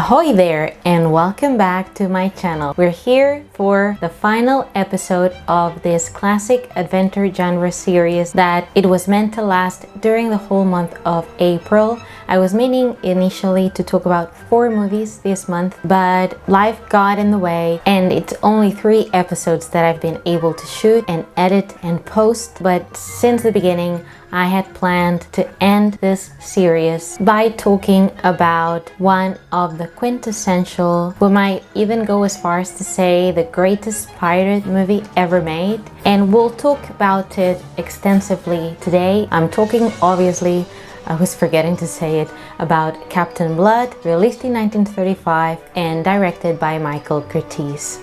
Ahoy there and welcome back to my channel. We're here for the final episode of this classic adventure genre series that it was meant to last during the whole month of April. I was meaning initially to talk about 4 movies this month, but life got in the way and it's only 3 episodes that I've been able to shoot and edit and post. But since the beginning, I had planned to end this series by talking about one of the quintessential, we might even go as far as to say the greatest pirate movie ever made, and we'll talk about it extensively today. I'm talking, obviously, I was forgetting to say it, about Captain Blood, released in 1935 and directed by Michael Curtiz.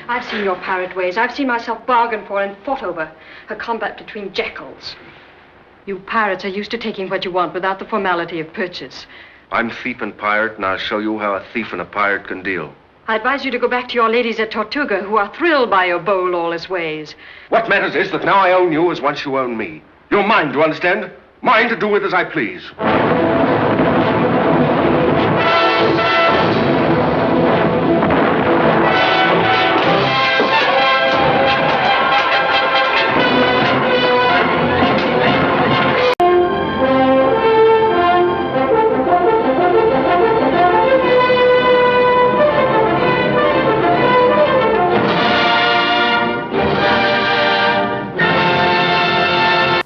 I've seen your pirate ways. I've seen myself bargained for and fought over. A combat between jackals. You pirates are used to taking what you want without the formality of purchase. I'm thief and pirate, and I'll show you how a thief and a pirate can deal. I advise you to go back to your ladies at Tortuga, who are thrilled by your bold, lawless ways. What matters is that now I own you as once you own me. You're mine, do you understand? Mine to do with as I please.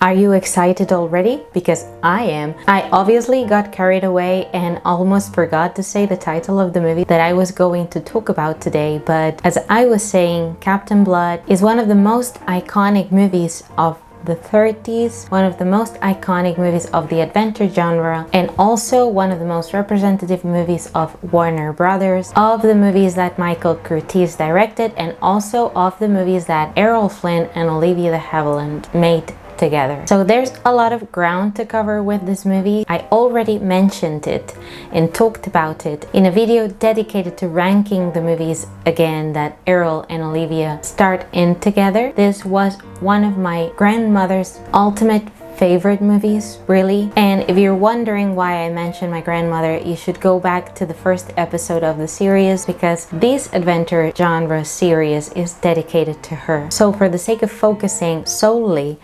Are you excited already? Because I am. I obviously got carried away and almost forgot to say the title of the movie that I was going to talk about today, but as I was saying, Captain Blood is one of the most iconic movies of the 30s, one of the most iconic movies of the adventure genre, and also one of the most representative movies of Warner Brothers, of the movies that Michael Curtiz directed, and also of the movies that Errol Flynn and Olivia de Havilland made together. So there's a lot of ground to cover with this movie. I already mentioned it and talked about it in a video dedicated to ranking the movies again that Errol and Olivia starred in together. This was one of my grandmother's ultimate favorite movies, really. And if you're wondering why I mentioned my grandmother, you should go back to the first episode of the series, because this adventure genre series is dedicated to her. So for the sake of focusing solely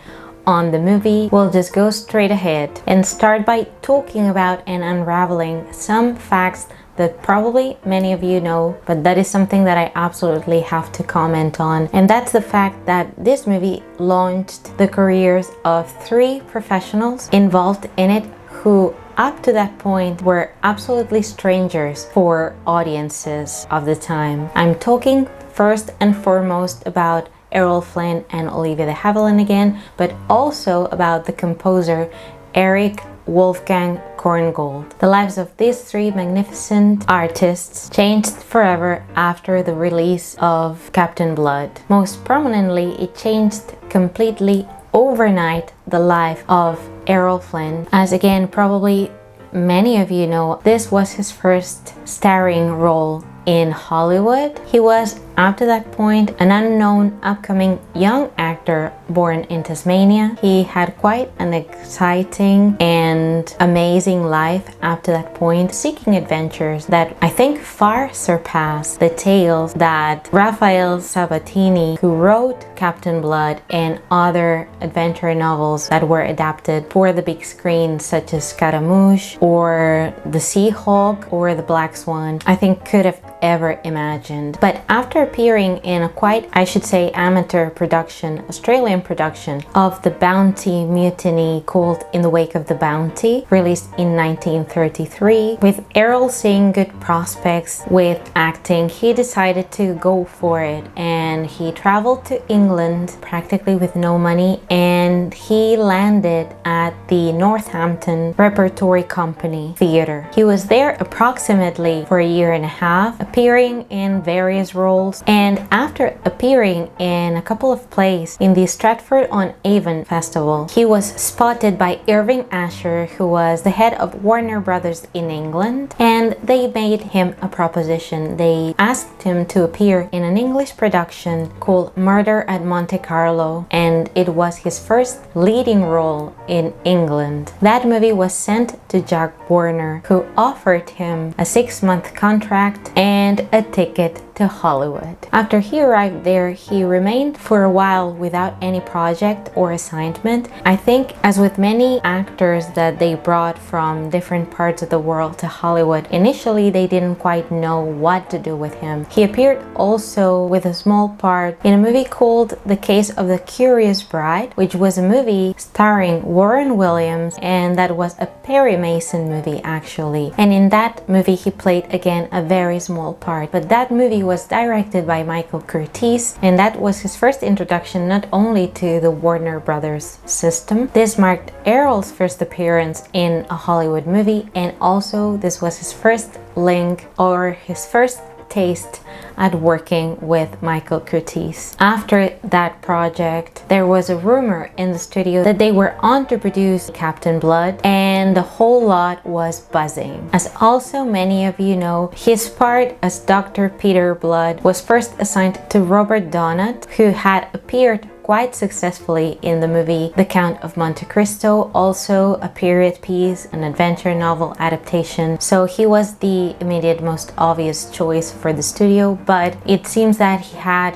on the movie, we'll just go straight ahead and start by talking about and unraveling some facts that probably many of you know, but that is something that I absolutely have to comment on. And that's the fact that this movie launched the careers of 3 professionals involved in it who up to that point were absolutely strangers for audiences of the time. I'm talking first and foremost about Errol Flynn and Olivia de Havilland again, but also about the composer Erich Wolfgang Korngold. The lives of these 3 magnificent artists changed forever after the release of Captain Blood. Most prominently, it changed completely overnight the life of Errol Flynn, as again probably many of you know, this was his first starring role in Hollywood. He was, up to that point, an unknown upcoming young actor born in Tasmania. He had quite an exciting and amazing life up to that point, seeking adventures that I think far surpass the tales that Raphael Sabatini, who wrote Captain Blood and other adventure novels that were adapted for the big screen, such as Scaramouche or The Sea Hawk or The Black Swan, I think could have ever imagined. But after appearing in a quite, I should say, amateur production, Australian production of the Bounty mutiny called In the Wake of the Bounty, released in 1933, with Errol seeing good prospects with acting, he decided to go for it, and he traveled to England practically with no money, and he landed at the Northampton Repertory Company Theatre. He was there approximately for a year and a half, appearing in various roles, and after appearing in a couple of plays in the Stratford-on-Avon Festival, he was spotted by Irving Asher, who was the head of Warner Brothers in England, and they made him a proposition. They asked him to appear in an English production called Murder at Monte Carlo, and it was his first leading role in England. That movie was sent to Jack Warner, who offered him a 6-month contract and a ticket to Hollywood. After he arrived there, he remained for a while without any project or assignment. I think, as with many actors that they brought from different parts of the world to Hollywood, initially they didn't quite know what to do with him. He appeared also with a small part in a movie called The Case of the Curious Bride, which was a movie starring Warren Williams, and that was a Perry Mason movie actually. And in that movie he played again a very small part. But that movie was directed by Michael Curtiz, and that was his first introduction not only to the Warner Brothers system. This marked Errol's first appearance in a Hollywood movie, and also this was his first link or his first taste at working with Michael Curtiz. After that project, there was a rumor in the studio that they were on to produce Captain Blood, and the whole lot was buzzing. As also many of you know, his part as Dr. Peter Blood was first assigned to Robert Donat, who had appeared quite successfully in the movie The Count of Monte Cristo, also a period piece, an adventure novel adaptation. So he was the immediate most obvious choice for the studio, but it seems that he had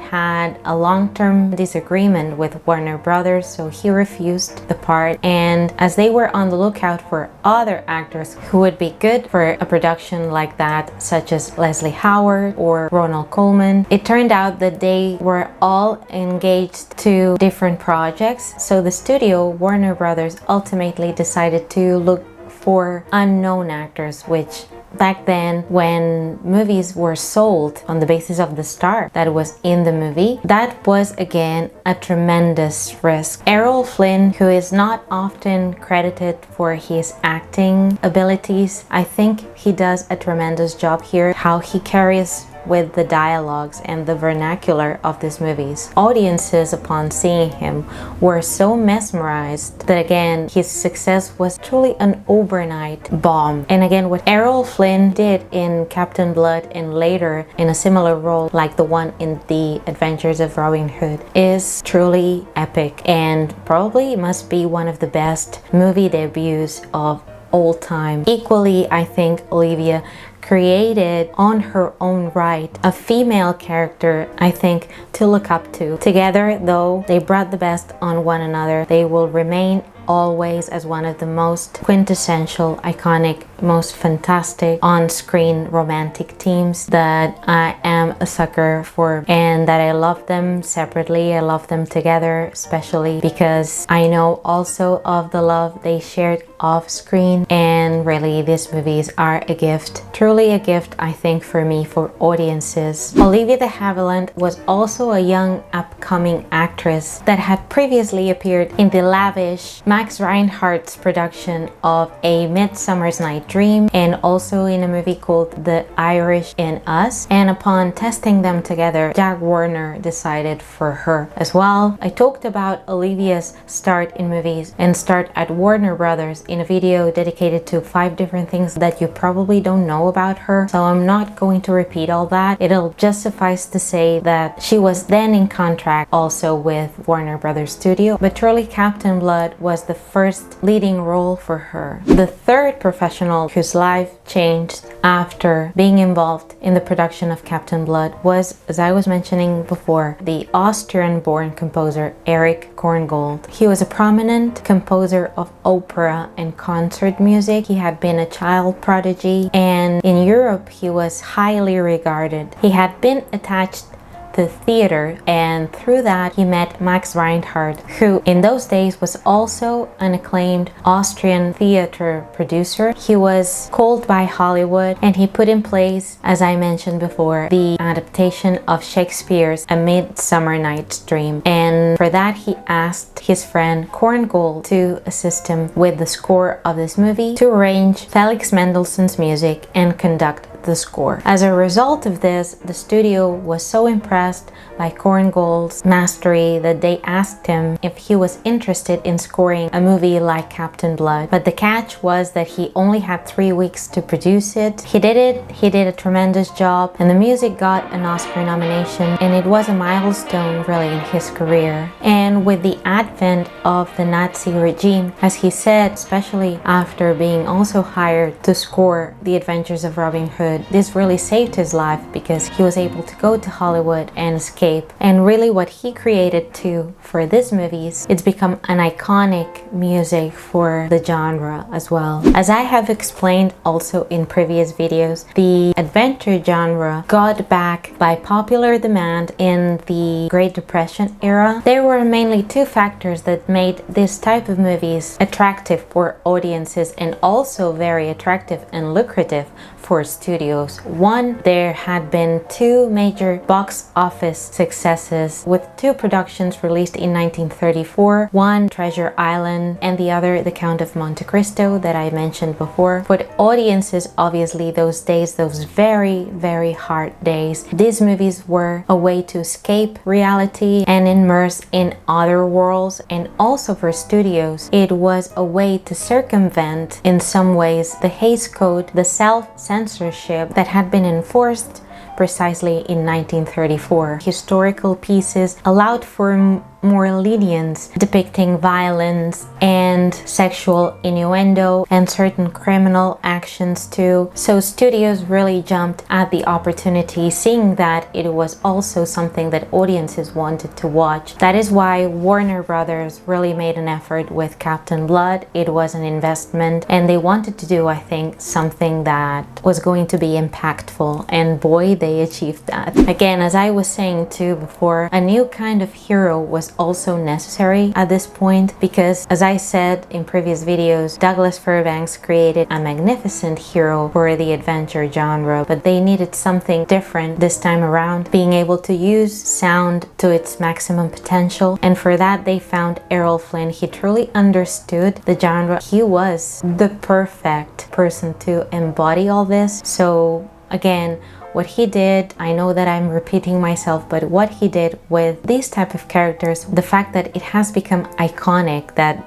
a long-term disagreement with Warner Brothers, so he refused the part. And as they were on the lookout for other actors who would be good for a production like that, such as Leslie Howard or Ronald Colman, it turned out that they were all engaged to different projects. So the studio, Warner Brothers, ultimately decided to look for unknown actors, which back then, when movies were sold on the basis of the star that was in the movie, that was again a tremendous risk. Errol Flynn, who is not often credited for his acting abilities, I think he does a tremendous job here, how he carries with the dialogues and the vernacular of these movies. Audiences, upon seeing him, were so mesmerized that again, his success was truly an overnight bomb. And again, what Errol Flynn did in Captain Blood and later in a similar role like the one in The Adventures of Robin Hood is truly epic, and probably must be one of the best movie debuts of all time. Equally, I think Olivia created on her own right a female character, I think, to look up to. Together, though they brought the best on one another, they will remain always as one of the most quintessential, iconic, most fantastic on-screen romantic teams that I am a sucker for, and that I love them separately, I love them together, especially because I know also of the love they shared off-screen. And really, these movies are a gift, truly a gift, I think, for me, for audiences. Olivia de Havilland was also a young upcoming actress that had previously appeared in the lavish Max Reinhardt's production of A Midsummer's Night Dream, and also in a movie called The Irish in Us. And upon testing them together, Jack Warner decided for her as well. I talked about Olivia's start in movies and start at Warner Brothers in a video dedicated to 5 different things that you probably don't know about her, so I'm not going to repeat all that. It'll just suffice to say that she was then in contract also with Warner Brothers Studio, but truly Captain Blood was the first leading role for her. The third professional whose life changed after being involved in the production of Captain Blood was, as I was mentioning before, the Austrian-born composer Erich Korngold. He was a prominent composer of opera and concert music. He had been a child prodigy, and in Europe he was highly regarded. He had been attached to theater, and through that he met Max Reinhardt, who in those days was also an acclaimed Austrian theater producer. He was called by Hollywood, and he put in place, as I mentioned before, the adaptation of Shakespeare's A Midsummer Night's Dream, and for that he asked his friend Korngold to assist him with the score of this movie, to arrange Felix Mendelssohn's music and conduct the score. As a result of this, the studio was so impressed by Korngold's mastery that they asked him if he was interested in scoring a movie like Captain Blood. But the catch was that he only had 3 weeks to produce it. He did it, he did a tremendous job, and the music got an Oscar nomination, and it was a milestone really in his career. And with the advent of the Nazi regime, as he said, especially after being also hired to score The Adventures of Robin Hood, this really saved his life because he was able to go to Hollywood and escape. And really what he created too for these movies, it's become an iconic music for the genre as well. As I have explained also in previous videos, the adventure genre got back by popular demand in the Great Depression era. There were mainly two factors that made this type of movies attractive for audiences and also very attractive and lucrative for studios. One, there had been two major box office successes with two productions released in 1934. One, Treasure Island, and the other, The Count of Monte Cristo, that I mentioned before. For the audiences, obviously, those days, those very, very hard days, these movies were a way to escape reality and immerse in other worlds. And also for studios, it was a way to circumvent, in some ways, the Hays Code, the self-censorship that had been enforced precisely in 1934. Historical pieces allowed for more lenience, depicting violence and sexual innuendo and certain criminal actions too. So studios really jumped at the opportunity, seeing that it was also something that audiences wanted to watch. That is why Warner Brothers really made an effort with Captain Blood. It was an investment, and they wanted to do, I think, something that was going to be impactful, and boy, they achieved that. Again, as I was saying too before, a new kind of hero was also necessary at this point, because as I said in previous videos, Douglas Fairbanks created a magnificent hero for the adventure genre, but they needed something different this time around, being able to use sound to its maximum potential, and for that they found Errol Flynn. He truly understood the genre. He was the perfect person to embody all this. So again, what he did, I know that I'm repeating myself, but what he did with these type of characters, the fact that it has become iconic, that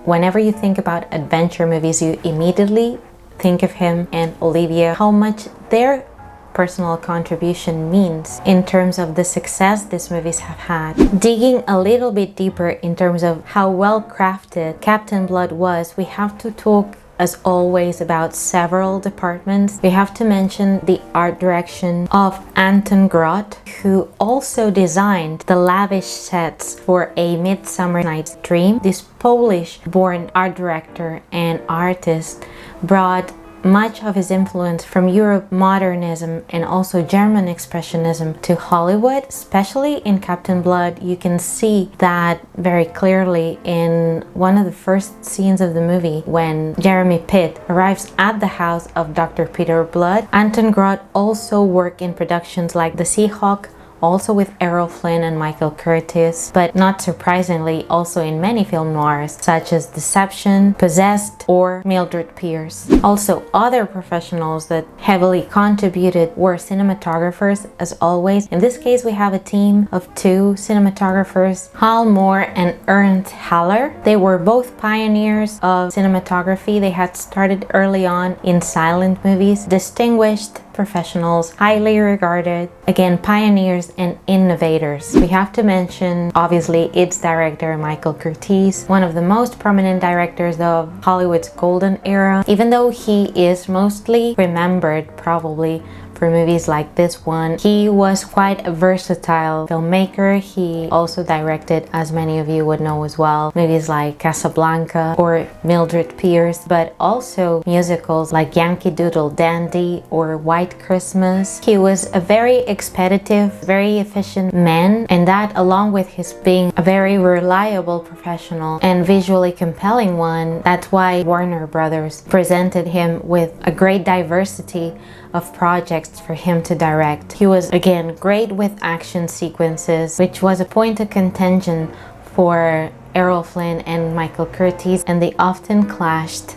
whenever you think about adventure movies, you immediately think of him and Olivia, how much their personal contribution means in terms of the success these movies have had. Digging a little bit deeper in terms of how well crafted Captain Blood was, we have to talk as always about several departments. We have to mention the art direction of Anton Groth, who also designed the lavish sets for A Midsummer Night's Dream. This Polish-born art director and artist brought much of his influence from Europe modernism and also German expressionism to Hollywood, especially in Captain Blood. You can see that very clearly in one of the first scenes of the movie when Jeremy Pitt arrives at the house of Dr. Peter Blood. Anton Groth also worked in productions like The Seahawk, also with Errol Flynn and Michael Curtiz, but not surprisingly also in many film noirs such as Deception, Possessed, or Mildred Pierce. Also, other professionals that heavily contributed were cinematographers, as always. In this case, we have a team of two cinematographers, Hal Moore and Ernst Haller. They were both pioneers of cinematography. They had started early on in silent movies, distinguished professionals, highly regarded, again, pioneers and innovators. We have to mention, obviously, its director, Michael Curtiz, one of the most prominent directors of Hollywood's golden era, even though he is mostly remembered probably for for movies like this one. He was quite a versatile filmmaker. He also directed, as many of you would know as well, movies like Casablanca or Mildred Pierce, but also musicals like Yankee Doodle Dandy or White Christmas. He was a very expeditive, very efficient man, and that, along with his being a very reliable professional and visually compelling one, that's why Warner Brothers presented him with a great diversity of projects for him to direct. He was again great with action sequences, which was a point of contention for Errol Flynn and Michael Curtiz, and they often clashed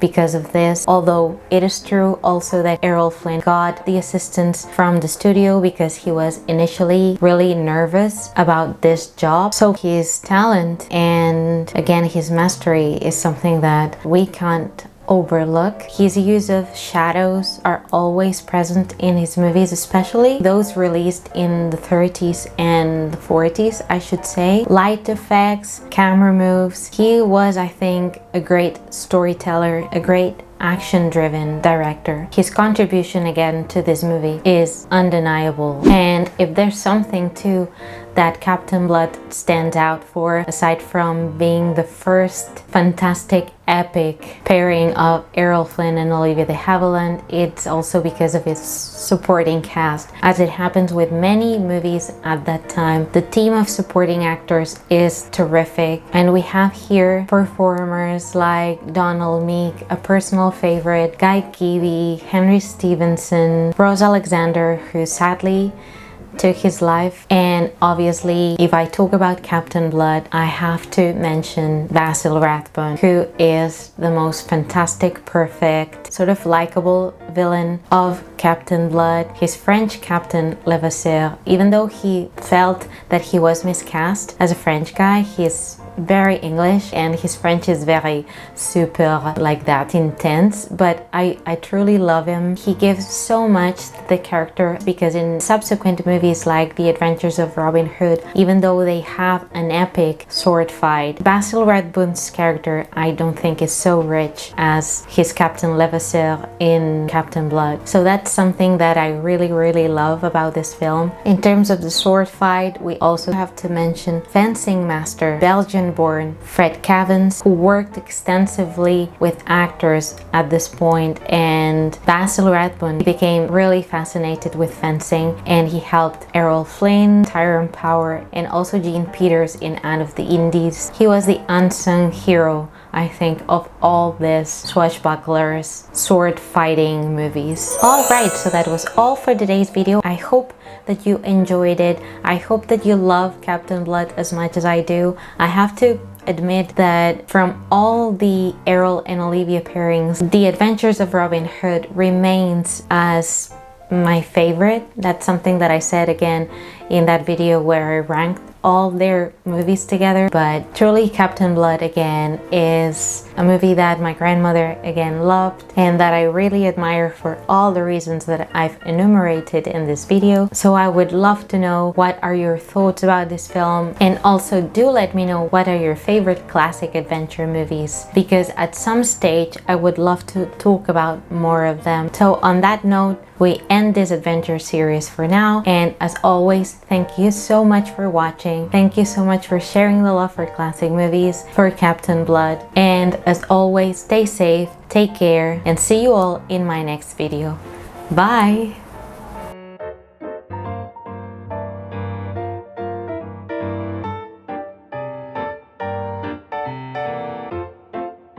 because of this. Although it is true also that Errol Flynn got the assistance from the studio because he was initially really nervous about this job. So his talent and again his mastery is something that we can't overlook. His use of shadows are always present in his movies, especially those released in the 30s and the 40s, I should say. Light effects, camera moves. He was, I think, a great storyteller, a great action-driven director. His contribution again to this movie is undeniable, and if there's something too that Captain Blood stands out for, aside from being the first fantastic epic pairing of Errol Flynn and Olivia de Havilland, it's also because of his supporting cast. As it happens with many movies at that time, the team of supporting actors is terrific, and we have here performers like Donald Meek, a personal favorite, Guy Geeby, Henry Stevenson, Rose Alexander, who sadly took his life, and obviously if I talk about Captain Blood, I have to mention Basil Rathbone, who is the most fantastic, perfect, sort of likable villain of Captain Blood. His French captain Levasseur, even though he felt that he was miscast as a French guy, he's very English and his French is very super, like that, intense, but I truly love him. He gives so much to the character because in subsequent movies like The Adventures of Robin Hood, even though they have an epic sword fight, Basil Rathbone's character I don't think is so rich as his Captain Levasseur in Captain Blood. So that's something that I really love about this film. In terms of the sword fight, we also have to mention fencing master, Belgian-born Fred Cavans, who worked extensively with actors at this point, and Basil Rathbone became really fascinated with fencing, and he helped Errol Flynn, Tyrone Power, and also Jean Peters in Anne of the Indies. He was the unsung hero, I think, of all this swashbucklers, sword fighting movies. Alright, so that was all for today's video. I hope that you enjoyed it. I hope that you love Captain Blood as much as I do. I have to admit that from all the Errol and Olivia pairings, The Adventures of Robin Hood remains as my favorite. That's something that I said again in that video where I ranked all their movies together, but truly Captain Blood again is a movie that my grandmother again loved and that I really admire for all the reasons that I've enumerated in this video. So I would love to know what are your thoughts about this film, and also do let me know what are your favorite classic adventure movies, because at some stage I would love to talk about more of them. So on that note, we end this adventure series for now, and as always, thank you so much for watching. Thank you so much for sharing the love for classic movies, for Captain Blood, and as always, stay safe, take care, and see you all in my next video. Bye!